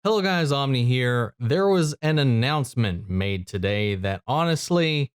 Hello guys, Omni here. There was an announcement made today that honestly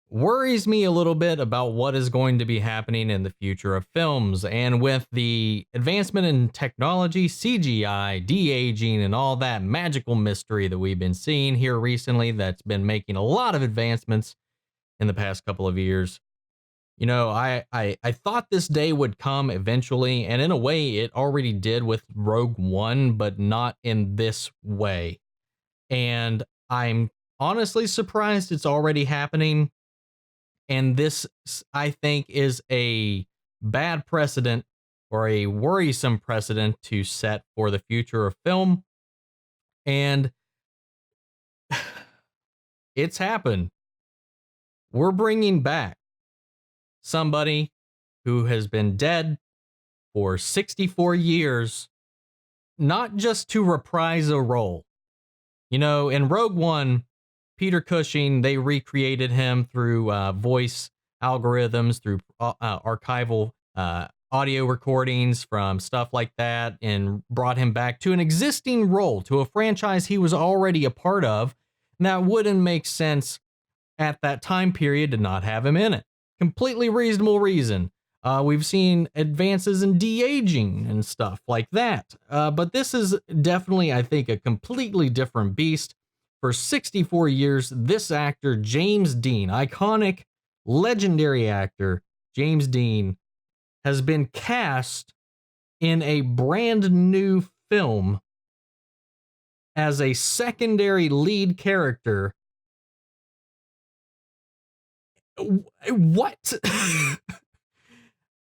worries me a little bit about what is going to be happening in the future of films. And with the advancement in technology, CGI, de-aging, and all that magical mystery that we've been seeing here recently that's been making a lot of advancements in the past couple of years. I thought this day would come eventually, and in a way, it already did with Rogue One, but not in this way. And I'm honestly surprised it's already happening. And this, I think, is a bad precedent or a worrisome precedent to set for the future of film. And it's happened. We're bringing back somebody who has been dead for 64 years, not just to reprise a role. In Rogue One, Peter Cushing, they recreated him through voice algorithms, through archival audio recordings from stuff like that, and brought him back to an existing role, to a franchise he was already a part of. And that wouldn't make sense at that time period to not have him in it. Completely reasonable reason. We've seen advances in de-aging and stuff like that. But this is definitely, I think, a completely different beast. For 64 years, this actor, James Dean, iconic, legendary actor, James Dean, has been cast in a brand new film as a secondary lead character. What?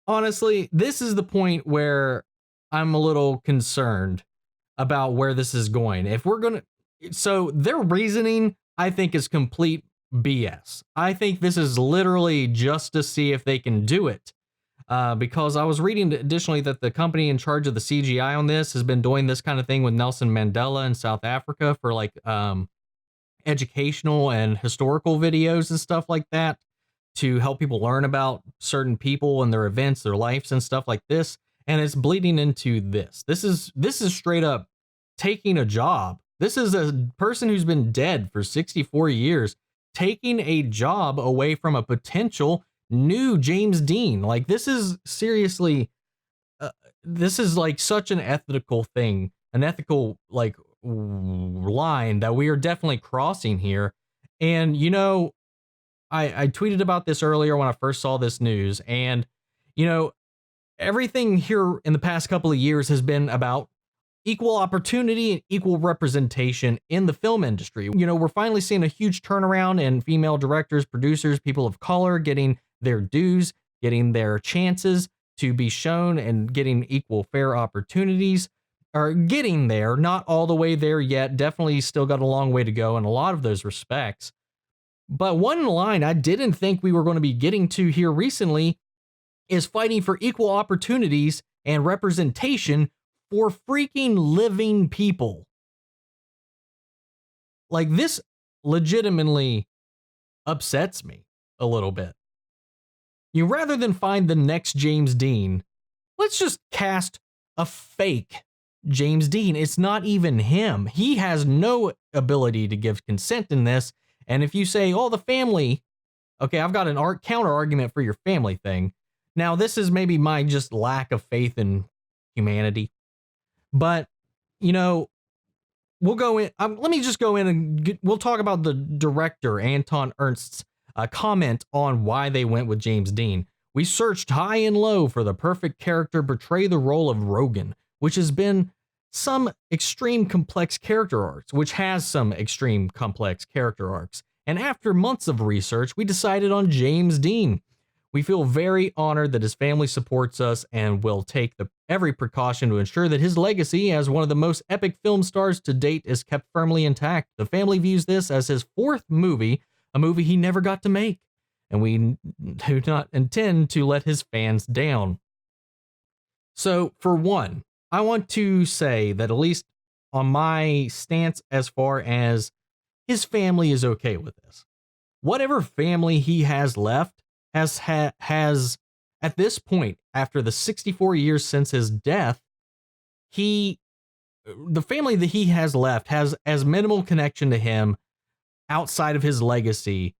Honestly, this is the point where I'm a little concerned about where this is going. If we're going to, so their reasoning, I think, is complete BS. I think this is literally just to see if they can do it. Because I was reading additionally that the company in charge of the CGI on this has been doing this kind of thing with Nelson Mandela in South Africa for educational and historical videos and stuff like that, to help people learn about certain people and their events, their lives and stuff like this. And it's bleeding into this. This is straight up taking a job. This is a person who's been dead for 64 years, taking a job away from a potential new James Dean. Like, this is seriously, this is like such an ethical thing, an ethical line that we are definitely crossing here. And I tweeted about this earlier when I first saw this news, and everything here in the past couple of years has been about equal opportunity and equal representation in the film industry. We're finally seeing a huge turnaround in female directors, producers, people of color getting their dues, getting their chances to be shown, and getting equal fair opportunities. Are getting there, not all the way there yet. Definitely still got a long way to go in a lot of those respects. But one line I didn't think we were going to be getting to here recently is fighting for equal opportunities and representation for freaking living people. Like, this legitimately upsets me a little bit. Rather than find the next James Dean, let's just cast a fake James Dean. It's not even him. He has no ability to give consent in this. And if you say, oh, the family, okay, I've got an counter argument for your family thing. Now, this is maybe my just lack of faith in humanity. But, we'll go in. Let me just go in and we'll talk about the director, Anton Ernst's comment on why they went with James Dean. We searched high and low for the perfect character portray the role of Rogan, which has some extreme complex character arcs. And after months of research, we decided on James Dean. We feel very honored that his family supports us and will take every precaution to ensure that his legacy as one of the most epic film stars to date is kept firmly intact. The family views this as his fourth movie, a movie he never got to make, and we do not intend to let his fans down. So, for one, I want to say that, at least on my stance as far as his family is okay with this. Whatever family he has left has at this point, after the 64 years since his death, he the family that he has left has as minimal connection to him outside of his legacy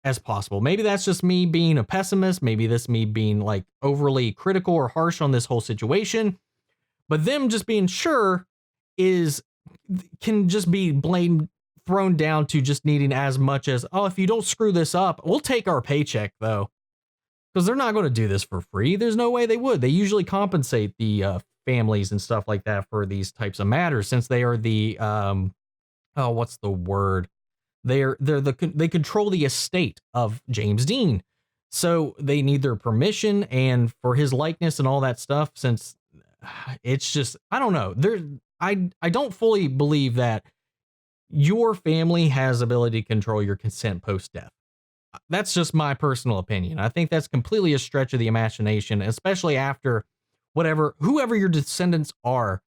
as possible. Maybe that's just me being a pessimist. Maybe that's me being like overly critical or harsh on this whole situation. But them just being sure can just be blamed, thrown down to just needing as much as, oh, if you don't screw this up, we'll take our paycheck though. Because they're not going to do this for free. There's no way they would. They usually compensate the families and stuff like that for these types of matters, since they are the what's the word? They control the estate of James Dean, so they need their permission and for his likeness and all that stuff. Since it's just, I don't know. I don't fully believe that your family has ability to control your consent post death. That's just my personal opinion. I think that's completely a stretch of the imagination, especially after whoever your descendants are,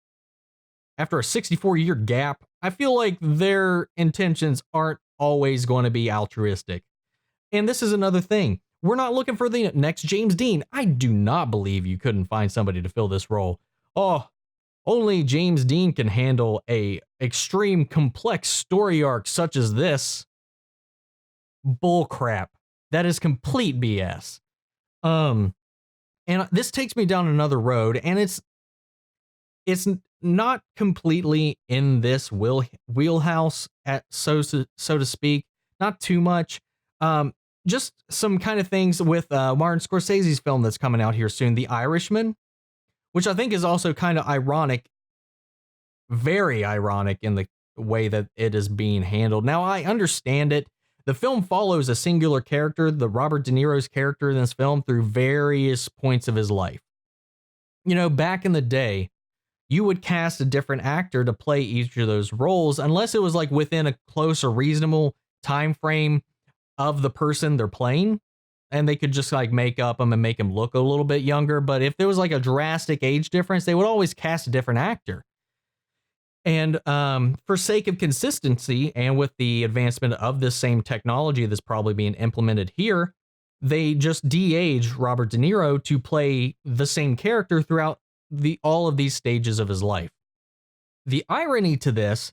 after a 64-year gap. I feel like their intentions aren't always going to be altruistic. And this is another thing. We're not looking for the next James Dean. I do not believe you couldn't find somebody to fill this role. Oh, only James Dean can handle a extreme complex story arc such as this. Bull crap. That is complete BS. And this takes me down another road, and it's not completely in this wheelhouse, so to speak. Not too much. Just some kind of things with Martin Scorsese's film that's coming out here soon, The Irishman, which I think is also kind of ironic, very ironic in the way that it is being handled. Now, I understand it. The film follows a singular character, the Robert De Niro's character in this film, through various points of his life. You know, back in the day, you would cast a different actor to play each of those roles, unless it was like within a close or reasonable time frame of the person they're playing, and they could just like make up them and make him look a little bit younger. But if there was like a drastic age difference, they would always cast a different actor. And for sake of consistency, and with the advancement of this same technology that's probably being implemented here, they just de-age Robert De Niro to play the same character throughout all of these stages of his life. The irony to this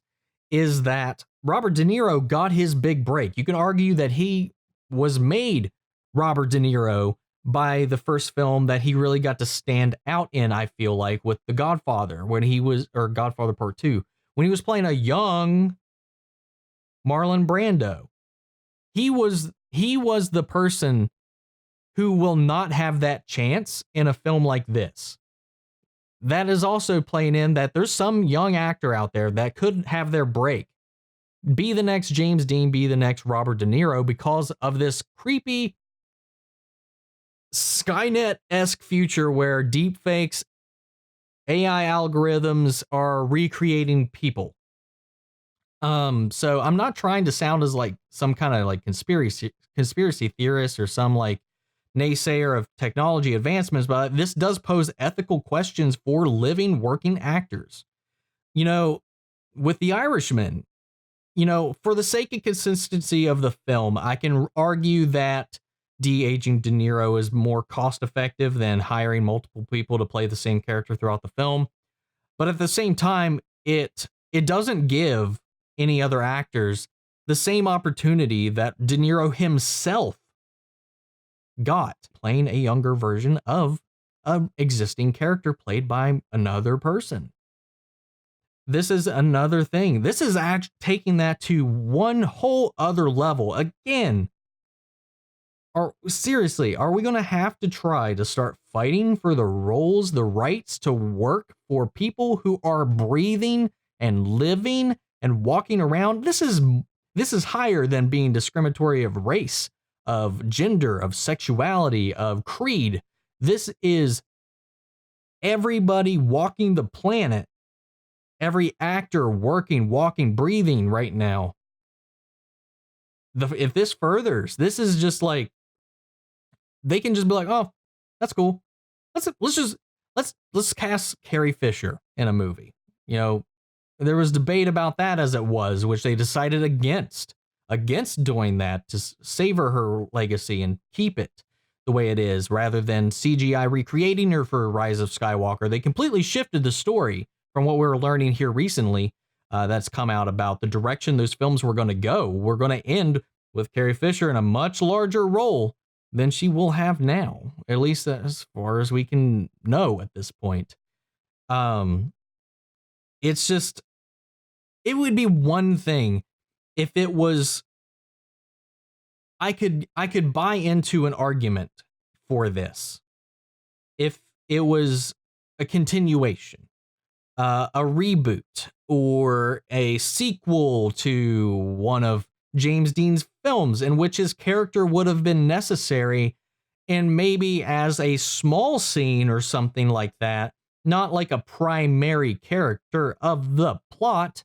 is that Robert De Niro got his big break. You can argue that he was made Robert De Niro by the first film that he really got to stand out in, I feel like, with The Godfather, or Godfather Part 2, when he was playing a young Marlon Brando. He was the person who will not have that chance in a film like this. That is also playing in that there's some young actor out there that could have their break, be the next James Dean, be the next Robert De Niro, because of this creepy Skynet-esque future where deepfakes, AI algorithms are recreating people. So I'm not trying to sound as like some kind of like conspiracy theorist or some like naysayer of technology advancements, but this does pose ethical questions for living, working actors. You know, with The Irishman, you know, for the sake of consistency of the film, I can argue that de-aging De Niro is more cost effective than hiring multiple people to play the same character throughout the film. But at the same time, it doesn't give any other actors the same opportunity that De Niro himself got, playing a younger version of an existing character played by another person. This is another thing. This is actually taking that to one whole other level. Again, are we going to have to try to start fighting for the roles, the rights to work for people who are breathing and living and walking around? This is higher than being discriminatory of race, of gender, of sexuality, of creed. This is everybody walking the planet, every actor working, walking, breathing right now. If this furthers, this is just like, they can just be like, oh, that's cool. Let's cast Carrie Fisher in a movie. You know, there was debate about that as it was, which they decided against doing that to savor her legacy and keep it the way it is, rather than CGI recreating her for Rise of Skywalker. They completely shifted the story from what we're learning here recently, that's come out about the direction those films were going to go. We're going to end with Carrie Fisher in a much larger role than she will have now, at least as far as we can know at this point. It's just, it would be one thing if it was, I could buy into an argument for this if it was a continuation, a reboot, or a sequel to one of James Dean's films in which his character would have been necessary, and maybe as a small scene or something like that, not like a primary character of the plot,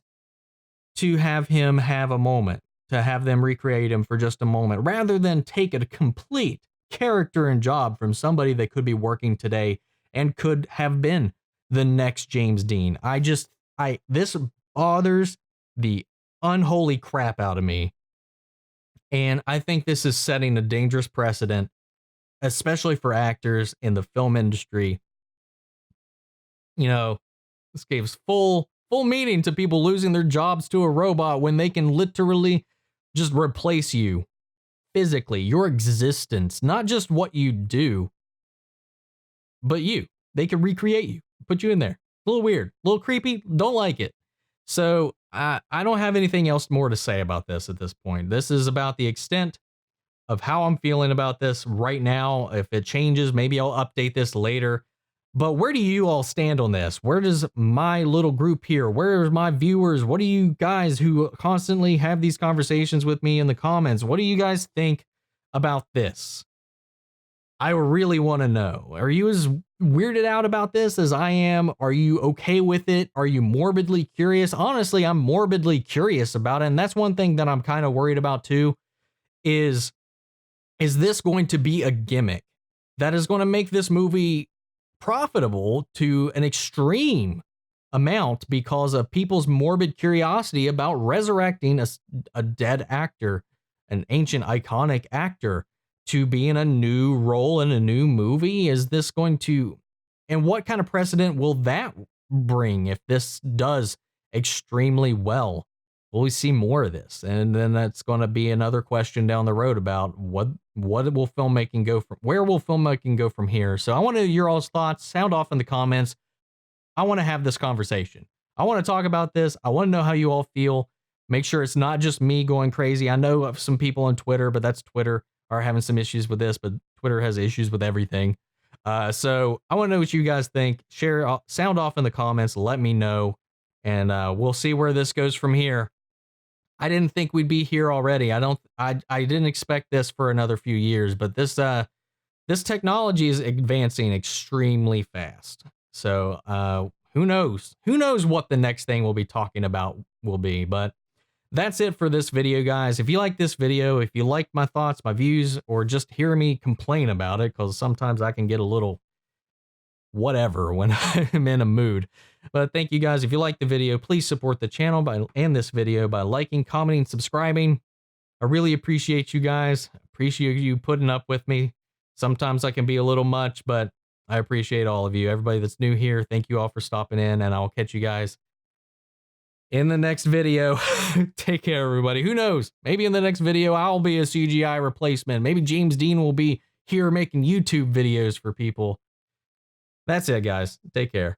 to have him have a moment, to have them recreate him for just a moment, rather than take a complete character and job from somebody that could be working today and could have been the next James Dean. This bothers the unholy crap out of me. And I think this is setting a dangerous precedent, especially for actors in the film industry. You know, this gives full meaning to people losing their jobs to a robot when they can literally just replace you physically, your existence, not just what you do, but you. They can recreate you, put you in there. A little weird, a little creepy, don't like it. So I don't have anything else more to say about this at this point. This is about the extent of how I'm feeling about this right now. If it changes, maybe I'll update this later. But where do you all stand on this? Where does my little group here, where are my viewers? What do you guys who constantly have these conversations with me in the comments, what do you guys think about this? I really want to know. Are you as weirded out about this as I am? Are you okay with it? Are you morbidly curious? Honestly, I'm morbidly curious about it. And that's one thing that I'm kind of worried about too, is this going to be a gimmick that is going to make this movie profitable to an extreme amount because of people's morbid curiosity about resurrecting a dead actor, an ancient iconic actor, to be in a new role in a new movie? Is this going to, and what kind of precedent will that bring if this does extremely well? Will we see more of this? And then that's going to be another question down the road about what will filmmaking go from, where will filmmaking go from here? So I want to hear your all's thoughts. Sound off in the comments. I want to have this conversation. I want to talk about this. I want to know how you all feel. Make sure it's not just me going crazy. I know of some people on Twitter, but that's Twitter, are having some issues with this, but Twitter has issues with everything. So I want to know what you guys think. Share, sound off in the comments. Let me know, and we'll see where this goes from here. I didn't think we'd be here already. I didn't expect this for another few years, but this technology is advancing extremely fast. So who knows? Who knows what the next thing we'll be talking about will be? But that's it for this video, guys. If you like this video, if you like my thoughts, my views, or just hear me complain about it, because sometimes I can get a little whatever when I'm in a mood. But thank you guys. If you like the video, please support the channel and this video by liking, commenting, subscribing. I really appreciate you guys. Appreciate you putting up with me. Sometimes I can be a little much, but I appreciate all of you. Everybody that's new here, thank you all for stopping in, and I'll catch you guys in the next video. Take care, everybody. Who knows? Maybe in the next video, I'll be a CGI replacement. Maybe James Dean will be here making YouTube videos for people. That's it, guys. Take care.